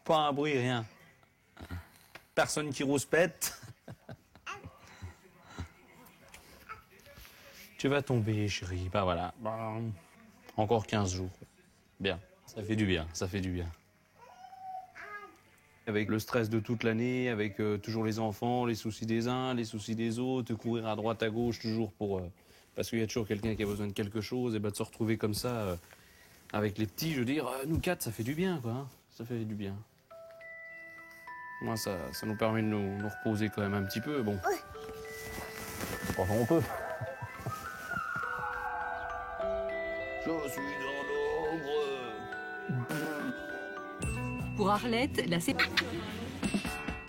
Pas un bruit, rien. Personne qui rouspète. Tu vas tomber, chérie. Bah voilà. Bah, encore 15 jours. Bien. Ça fait du bien, ça fait du bien. Avec le stress de toute l'année, avec toujours les enfants, les soucis des uns, les soucis des autres, courir à droite, à gauche, toujours pour... parce qu'il y a toujours quelqu'un qui a besoin de quelque chose, et bah, de se retrouver comme ça, avec les petits, je veux dire, nous 4, ça fait du bien, quoi. Hein, ça fait du bien. Moi, ça nous permet de nous reposer quand même un petit peu, bon. Quand on peut. Je suis dans l'ombre. Pour Arlette, la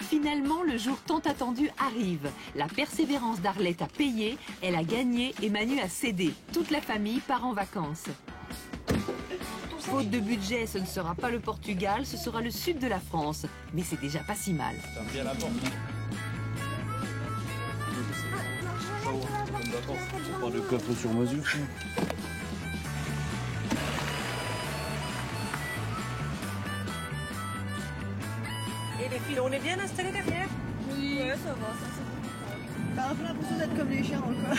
Finalement, le jour tant attendu arrive. La persévérance d'Arlette a payé, elle a gagné et Manu a cédé. Toute la famille part en vacances. Faute de budget, ce ne sera pas le Portugal, ce sera le sud de la France. Mais c'est déjà pas si mal. Ferme bien la porte. On prend le coffre sur mesure. Et les filles, on est bien installés derrière? Oui, ouais, ça va, ça c'est bon. T'as un peu l'impression d'être comme les chiens encore.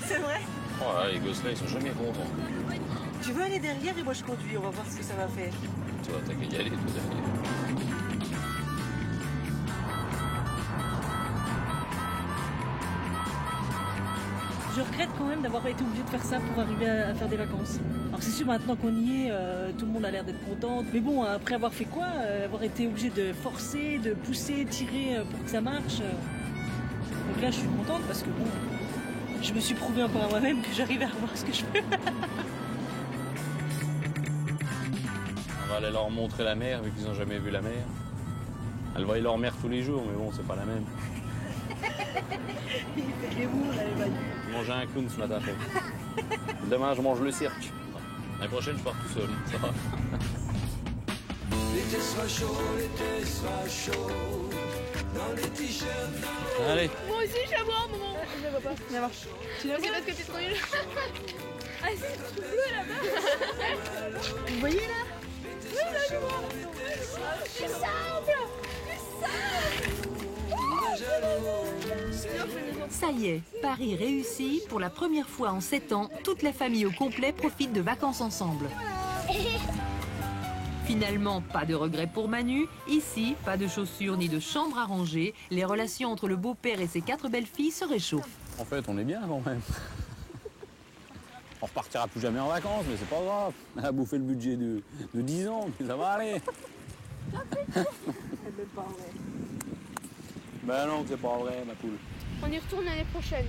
C'est vrai? Oh là, les gosses là, ils sont jamais contents. Tu veux aller derrière et moi je conduis, on va voir ce que ça va faire. Toi, t'as qu'à y aller, toi, derrière. Je regrette quand même d'avoir été obligée de faire ça pour arriver à faire des vacances. Alors c'est sûr, maintenant qu'on y est, tout le monde a l'air d'être content. Mais bon, après avoir fait quoi? Avoir été obligée de forcer, de pousser, tirer pour que ça marche. Donc là, je suis contente parce que bon, je me suis prouvé encore à moi-même que j'arrivais à voir ce que je veux. On va aller leur montrer la mer, vu qu'ils n'ont jamais vu la mer. Elle voit leur mère tous les jours, mais bon, c'est pas la même. Il fait les mots, là, les bagnoles. J'ai mangé un clown ce matin. Demain, je mange le cirque. L'année prochaine, je pars tout seul. Ça va. L'été sera chaud, dans les t-shirts. Allez. Moi aussi, je vais boire, maman. Je ne vois pas. Viens voir. Tu l'as vu parce que t'es trop nul. Ah, c'est tout bleu là-bas. Vous voyez là? Oui, là, je vois. Du sable. Ça y est, Paris réussi. Pour la première fois en 7 ans, toute la famille au complet profite de vacances ensemble. Finalement, pas de regret pour Manu. Ici, pas de chaussures ni de chambre à ranger. Les relations entre le beau-père et ses 4 belles-filles se réchauffent. En fait, on est bien quand même. On repartira plus jamais en vacances, mais c'est pas grave. On a bouffé le budget de 10 ans, puis ça va aller. Ben non, c'est pas vrai, ma poule. On y retourne l'année prochaine.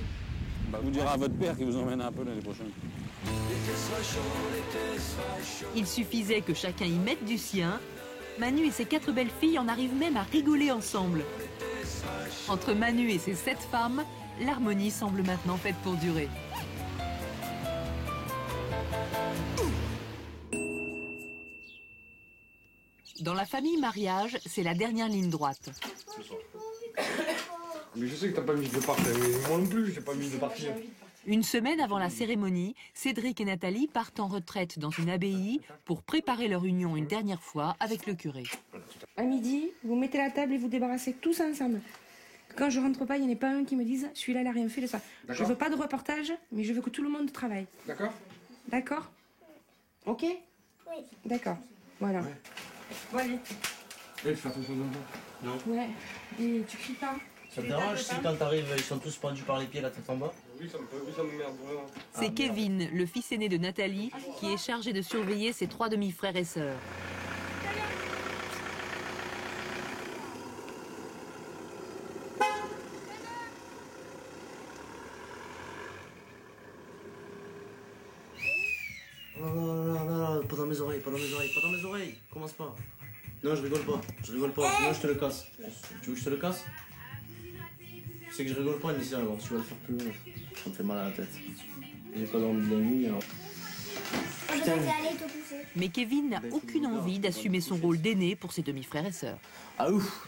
Bah, vous direz à votre père qu'il vous emmène un peu l'année prochaine. Il suffisait que chacun y mette du sien. Manu et ses 4 belles-filles en arrivent même à rigoler ensemble. Entre Manu et ses 7 femmes, l'harmonie semble maintenant faite pour durer. Dans la famille mariage, c'est la dernière ligne droite. Mais je sais que t'as pas mis de partir, mais moi non plus, j'ai pas mis de partir. Une semaine avant la cérémonie, Cédric et Nathalie partent en retraite dans une abbaye pour préparer leur union une dernière fois avec le curé. À midi, vous mettez la table et vous débarrassez tous ensemble. Quand je rentre pas, il n'y en a pas un qui me dise « celui-là, il n'a rien fait de ça ». Je veux pas de reportage, mais je veux que tout le monde travaille. D'accord. D'accord? Ok? Oui. D'accord. Voilà. Ouais. Bon, allez. Eh, fais attention de moi. Non. Ouais. Et tu cries pas? Ça te dérange si quand t'arrives, ils sont tous pendus par les pieds, la tête en bas? Oui, ça me merde vraiment. C'est Kevin, le fils aîné de Nathalie, qui est chargé de surveiller ses 3 demi-frères et sœurs. Non, pas dans mes oreilles, pas dans mes oreilles, pas dans mes oreilles. Commence pas. Non, je rigole pas, sinon je te le casse. Tu veux que je te le casse? Tu sais que je rigole pas, Nicia, alors tu vas le faire plus loin. Ça me fait mal à la tête. J'ai pas dormi de la nuit, alors. Putain. Mais Kevin n'a aucune envie d'assumer son rôle d'aîné pour ses demi-frères et sœurs. Ah ouf,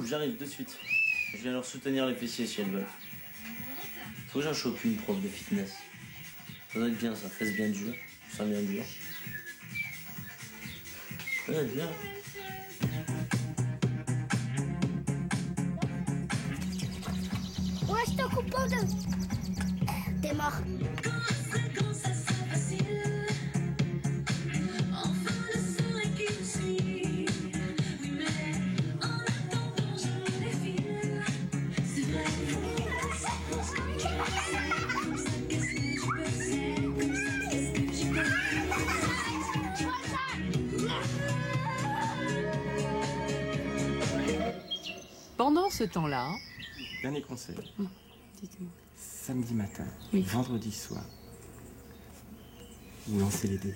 j'arrive de suite. Je viens leur soutenir les fessiers si elles veulent. Faut que j'en chope une prof de fitness. Ça doit être bien, ça fesse bien dur, ça bien dur. Ouais, bien. Ouais, je te coupe pas de... T'es mort. Pendant ce temps-là... Dernier conseil. Samedi matin, vendredi soir, vous lancez les dés.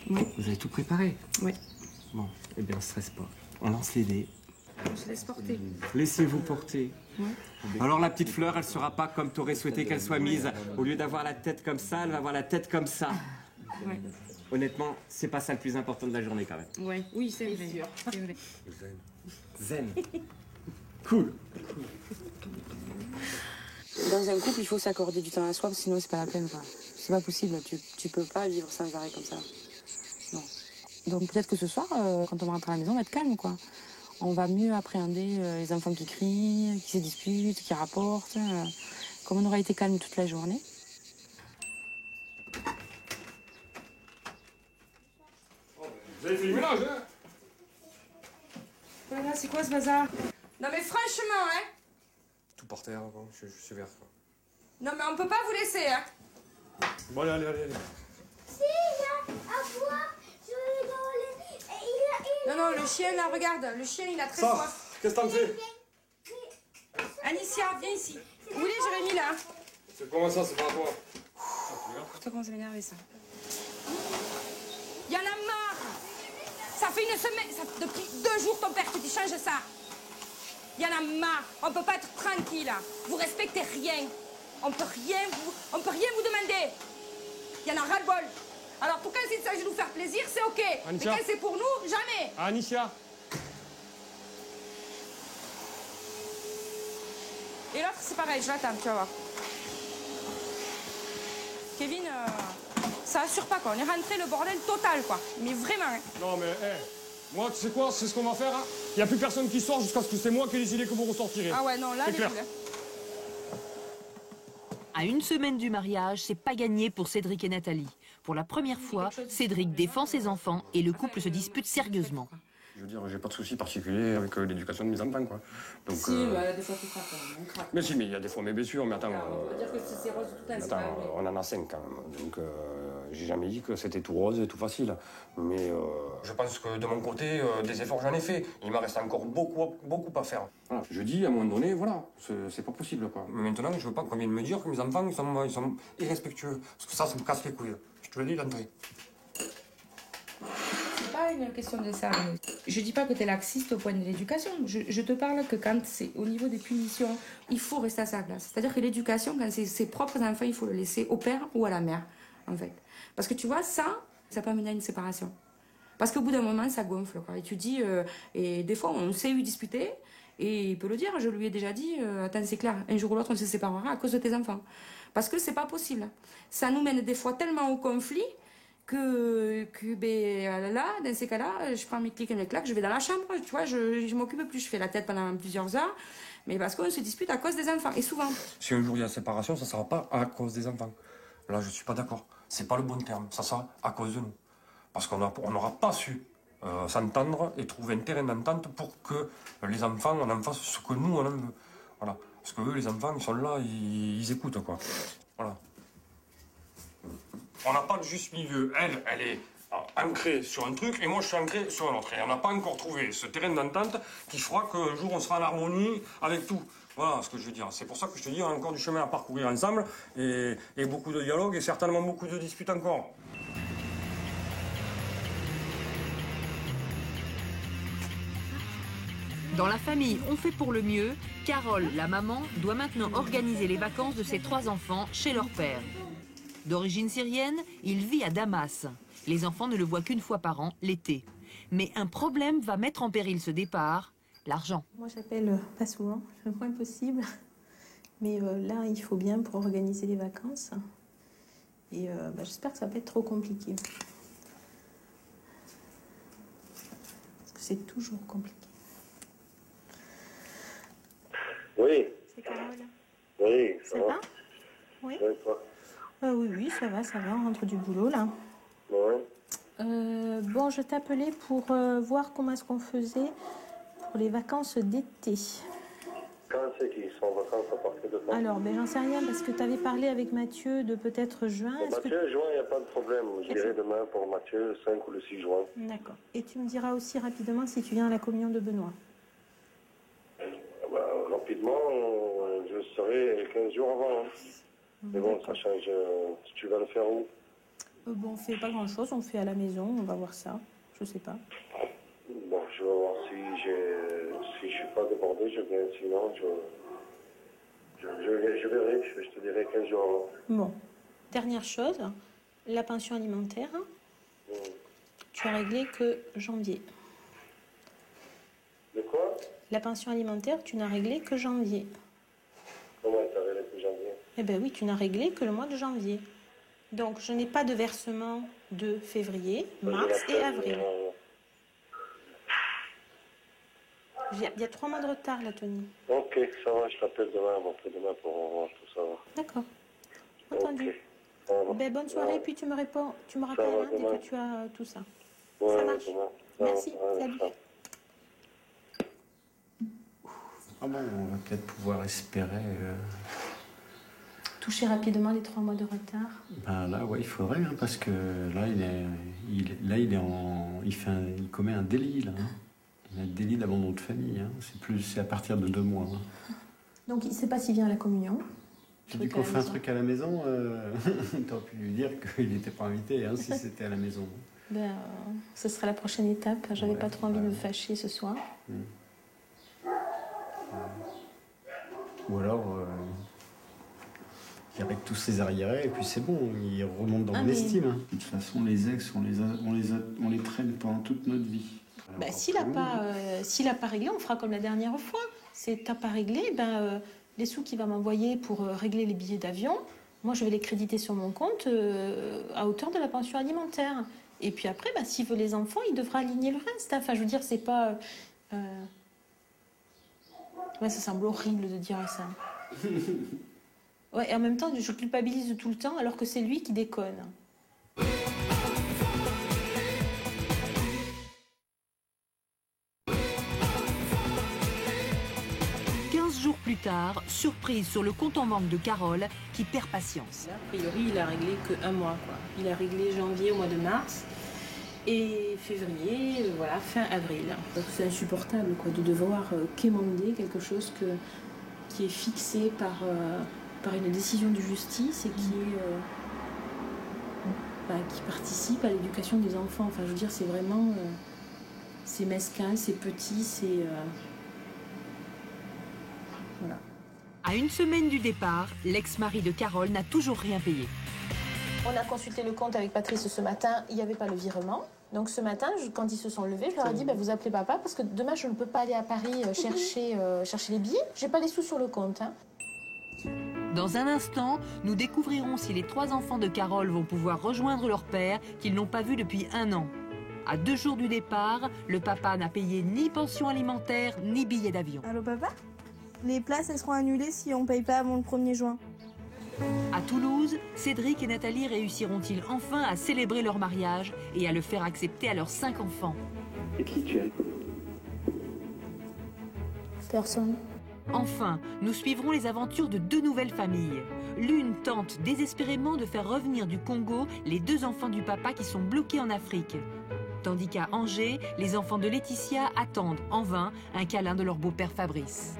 Oui. Vous avez tout préparé? Oui. Bon, eh bien on ne stresse pas. On lance les dés. On se laisse porter. Laissez-vous porter. Ouais. Alors la petite fleur, elle sera pas comme tu aurais souhaité qu'elle soit mise. Au lieu d'avoir la tête comme ça, elle va avoir la tête comme ça. Ouais. Honnêtement, c'est pas ça le plus important de la journée quand même. Ouais, oui, c'est vrai. C'est vrai. Zen. Cool. Dans un couple, il faut s'accorder du temps à soi, sinon c'est pas la peine, quoi. C'est pas possible, tu peux pas vivre sans arrêt comme ça. Non. Donc peut-être que ce soir, quand on va rentrer à la maison, on va être calme, quoi. On va mieux appréhender les enfants qui crient, qui se disputent, qui rapportent. Comme on aura été calme toute la journée. Vous avez fait le ménage, hein? Voilà, c'est quoi ce bazar? Non mais franchement, hein? Tout par terre, bon, je suis sévère, quoi. Non mais on peut pas vous laisser, hein? Bon, allez. Si, il y a à boire, je vais rigoler. Non, le chien, là, regarde, le chien, il a très soif. Qu'est-ce que t'en fais? Anicia, viens ici. Où est Jérémy, là? C'est comment ça, c'est pas à toi? Putain, comment ça m'énerve, ça. Y'en a marre! Ça fait une semaine, depuis 2 jours, ton père te dit change ça. Y'en a marre, on peut pas être tranquille. Vous respectez rien. On peut rien vous demander. Y'en a ras-le-bol. Alors pour quand il s'agit de nous faire plaisir, c'est ok. Anicia. Mais quand c'est pour nous, jamais. Anicia. Et l'autre, c'est pareil, je l'attends, tu vas voir. Kevin, ça assure pas, quoi. On est rentré le bordel total, quoi. Mais vraiment. Hein. Non, mais, moi, tu sais quoi, c'est ce qu'on va faire, hein. Il n'y a plus personne qui sort jusqu'à ce que c'est moi qui ai décidé que vous ressortirez. Ah ouais, non, là, c'est clair. À une semaine du mariage, c'est pas gagné pour Cédric et Nathalie. Pour la première fois, Cédric défend ses enfants et le couple se dispute sérieusement. Je veux dire, j'ai pas de souci particulier avec l'éducation de mes enfants, quoi. Donc, Si, des fois tu craques, on craque. Mais si, mais il y a des fois mes blessures, mais attends... On peut dire que c'est rose tout le temps, c'est pas vrai. On en a 5 quand même, donc j'ai jamais dit que c'était tout rose et tout facile. Mais je pense que de mon côté, des efforts j'en ai fait. Il m'en reste encore beaucoup à faire. Voilà. Je dis, à un moment donné, voilà, c'est pas possible, quoi. Mais maintenant, je veux pas qu'on vienne me dire que mes enfants, ils sont irrespectueux. Parce que ça me casse les couilles. Je te le dis d'entrée. Pas une question de ça. Je dis pas que tu es laxiste au point de l'éducation. Je te parle que quand c'est au niveau des punitions, il faut rester à sa place. C'est-à-dire que l'éducation, quand c'est ses propres enfants, il faut le laisser au père ou à la mère, en fait. Parce que tu vois, ça peut amener à une séparation. Parce qu'au bout d'un moment, ça gonfle, quoi. Et tu dis, et des fois, on sait lui disputer, et il peut le dire, je lui ai déjà dit, attends, c'est clair, un jour ou l'autre, on se séparera à cause de tes enfants. Parce que c'est pas possible. Ça nous mène des fois tellement au conflit que là, dans ces cas-là, je prends mes clics et mes claques, je vais dans la chambre, tu vois, je m'occupe plus, je fais la tête pendant plusieurs heures, mais parce qu'on se dispute à cause des enfants, et souvent. Si un jour il y a séparation, ça sera pas à cause des enfants. Là, je suis pas d'accord. C'est pas le bon terme. Ça sera à cause de nous. Parce qu'on n'aura pas su s'entendre et trouver un terrain d'entente pour que les enfants, on en fasse ce que nous, on en veut. Voilà. Parce que eux, les enfants, ils sont là, ils écoutent, quoi. Voilà. On n'a pas de juste milieu. Elle est ancrée sur un truc et moi je suis ancré sur un autre. Et on n'a pas encore trouvé ce terrain d'entente qui fera qu'un jour on sera en harmonie avec tout. Voilà ce que je veux dire. C'est pour ça que je te dis, on a encore du chemin à parcourir ensemble et beaucoup de dialogue et certainement beaucoup de disputes encore. Dans la famille, on fait pour le mieux. Carole, la maman, doit maintenant organiser les vacances de ses 3 enfants chez leur père. D'origine syrienne, il vit à Damas. Les enfants ne le voient qu'une fois par an, l'été. Mais un problème va mettre en péril ce départ, l'argent. Moi, j'appelle pas souvent, le moins possible. Mais là, il faut bien pour organiser les vacances. Et j'espère que ça va pas être trop compliqué. Parce que c'est toujours compliqué. Oui. C'est Carole. Oui, ça va. Oui. Oui, toi. Oui, ça va, on rentre du boulot, là. Ouais. Bon, je t'appelais pour voir comment est-ce qu'on faisait pour les vacances d'été. Quand c'est qu'ils sont en vacances à partir de quand? Alors, j'en sais rien, parce que tu avais parlé avec Mathieu de peut-être juin. Mathieu, juin, il n'y a pas de problème. J'irai demain pour Mathieu, le 5 ou le 6 juin. D'accord. Et tu me diras aussi rapidement si tu viens à la communion de Benoît. Rapidement, je serai 15 jours avant. Hein. Mais bon, ça change. Tu vas le faire où? Bon, on fait pas grand-chose, on fait à la maison, on va voir ça. Je sais pas. Bon, je vais voir si je suis pas débordé, je viens. Sinon, je verrai, je te dirai 15 jours avant. Bon. Dernière chose, la pension alimentaire. Tu as réglé que janvier. De quoi? La pension alimentaire, tu n'as réglé que janvier. Comment tu as réglé que janvier? Eh bien oui, tu n'as réglé que le mois de janvier. Donc, je n'ai pas de versement de février, mars et avril. Il y a 3 mois de retard, là, Tony. Ok, ça va, je t'appelle demain, après-demain pour voir tout ça. D'accord. Entendu. Ben, bonne soirée, puis tu me réponds, tu me rappelles dès que tu as tout ça. Ouais, ça marche. demain. Merci, salut. Ah bon, on va peut-être pouvoir espérer... Toucher rapidement les 3 mois de retard. Ben là, ouais, il faudrait, hein, parce que là, il commet un délit, là. Hein. Il a un délit d'abandon de famille. Hein. C'est à partir de 2 mois. Hein. Donc, il ne sait pas s'il vient à la communion. Tu dis qu'on fait un truc à la maison, t'aurais pu lui dire qu'il n'était pas invité, hein, si c'était à la maison. Ben, ce sera la prochaine étape. J'avais pas trop envie de me fâcher ce soir. Ou alors... il arrête tous ses arriérés et puis c'est bon, il remonte dans l'estime. Hein. De toute façon, les ex, on les traîne pendant toute notre vie. Ben, s'il n'a pas réglé, on fera comme la dernière fois. T'as pas réglé, les sous qu'il va m'envoyer pour régler les billets d'avion, moi je vais les créditer sur mon compte à hauteur de la pension alimentaire. Et puis après, s'il veut les enfants, il devra aligner le reste. Enfin, je veux dire, c'est pas... Ouais, ça semble horrible de dire ça. Ouais, et en même temps, je culpabilise tout le temps alors que c'est lui qui déconne. 15 jours plus tard, surprise sur le compte en banque de Carole qui perd patience. A priori, il a réglé que 1 mois, quoi. Il a réglé janvier au mois de mars et février, voilà, fin avril. Donc c'est insupportable, quoi, de devoir quémander quelque chose qui est fixé par une décision de justice et qui participe à l'éducation des enfants. Enfin, je veux dire, c'est vraiment... c'est mesquin, c'est petit, c'est... Voilà. À 1 semaine du départ, l'ex-mari de Carole n'a toujours rien payé. On a consulté le compte avec Patrice ce matin, il n'y avait pas le virement. Donc ce matin, quand ils se sont levés, je leur ai dit vous appelez papa parce que demain je ne peux pas aller à Paris chercher les billets. J'ai pas les sous sur le compte. Hein. Dans un instant, nous découvrirons si les 3 enfants de Carole vont pouvoir rejoindre leur père qu'ils n'ont pas vu depuis 1 an. À 2 jours du départ, le papa n'a payé ni pension alimentaire ni billet d'avion. Allô papa? Les places elles seront annulées si on ne paye pas avant le 1er juin. À Toulouse, Cédric et Nathalie réussiront-ils enfin à célébrer leur mariage et à le faire accepter à leurs 5 enfants? Et qui tu es? Personne. Enfin, nous suivrons les aventures de 2 nouvelles familles. L'une tente désespérément de faire revenir du Congo les 2 enfants du papa qui sont bloqués en Afrique. Tandis qu'à Angers, les enfants de Laetitia attendent en vain un câlin de leur beau-père Fabrice.